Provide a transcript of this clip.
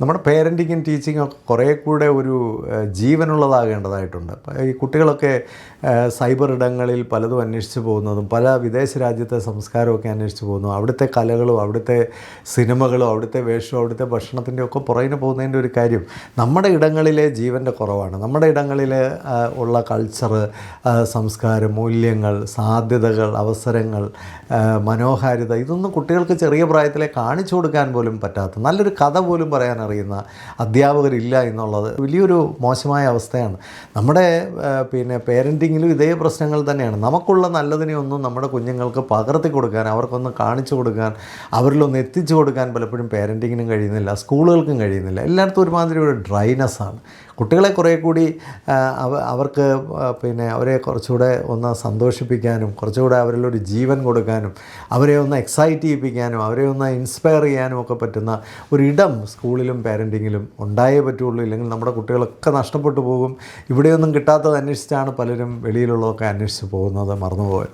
നമ്മുടെ പേരൻറ്റിങ്ങും ടീച്ചിങ്ങും ഒക്കെ കുറേ കൂടെ ഒരു ജീവനുള്ളതാകേണ്ടതായിട്ടുണ്ട്. ഈ കുട്ടികളൊക്കെ സൈബർ ഇടങ്ങളിൽ പലതും അന്വേഷിച്ച് പോകുന്നതും പല വിദേശ രാജ്യത്തെ സംസ്കാരമൊക്കെ അന്വേഷിച്ച് പോകുന്നു, അവിടുത്തെ കലകളും അവിടുത്തെ സിനിമകളും അവിടുത്തെ വേഷവും അവിടുത്തെ ഭക്ഷണത്തിൻ്റെ ഒക്കെ പുറകിന് പോകുന്നതിൻ്റെ ഒരു കാര്യം നമ്മുടെ ഇടങ്ങളിലെ ജീവൻ്റെ കുറവാണ്. നമ്മുടെ ഇടങ്ങളിൽ ഉള്ള കൾച്ചറ്, സംസ്കാരം, മൂല്യങ്ങൾ, സാധ്യതകൾ, അവസരങ്ങൾ, മനോഹാരിത, ഇതൊന്നും കുട്ടികൾക്ക് ചെറിയ പ്രായത്തിലെ കാണിച്ചു കൊടുക്കാൻ പോലും പറ്റാത്ത, നല്ലൊരു കഥ പോലും പറയാൻ അറിയുന്ന അധ്യാപകരില്ല എന്നുള്ളത് വലിയൊരു മോശമായ അവസ്ഥയാണ്. നമ്മുടെ പേരൻറ്റിങ്ങിലും ഇതേ പ്രശ്നങ്ങൾ തന്നെയാണ്. നമുക്കുള്ള നല്ലതിനെ ഒന്നും നമ്മുടെ കുഞ്ഞുങ്ങൾക്ക് പകർത്തി കൊടുക്കാൻ, അവർക്കൊന്ന് കാണിച്ചു കൊടുക്കാൻ, അവരിലൊന്ന് എത്തിച്ചു കൊടുക്കാൻ പലപ്പോഴും പേരൻറ്റിങ്ങിനും കഴിയുന്നില്ല, സ്കൂളുകൾക്കും കഴിയുന്നില്ല. എല്ലായിടത്തും ഒരുമാതിരി ഒരു ഡ്രൈനെസ്സാണ്. കുട്ടികളെ കുറേ കൂടി അവർക്ക് അവരെ കുറച്ചുകൂടെ ഒന്ന് സന്തോഷിപ്പിക്കാനും കുറച്ചുകൂടെ അവരിലൊരു ജീവൻ കൊടുക്കാനും അവരെ ഒന്ന് എക്സൈറ്റ് ചെയ്യിപ്പിക്കാനും അവരെ ഒന്ന് ഇൻസ്പയർ ചെയ്യാനും ഒക്കെ പറ്റുന്ന ഒരിടം സ്കൂളിലും പാരൻറ്റിങ്ങിലും ഉണ്ടായേ പറ്റുള്ളൂ. ഇല്ലെങ്കിൽ നമ്മുടെ കുട്ടികളൊക്കെ നഷ്ടപ്പെട്ടു പോകും. ഇവിടെയൊന്നും കിട്ടാത്തത് അന്വേഷിച്ചാണ് പലരും വെളിയിലുള്ളതൊക്കെ അന്വേഷിച്ച് പോകുന്നത്, മറന്നുപോയത്.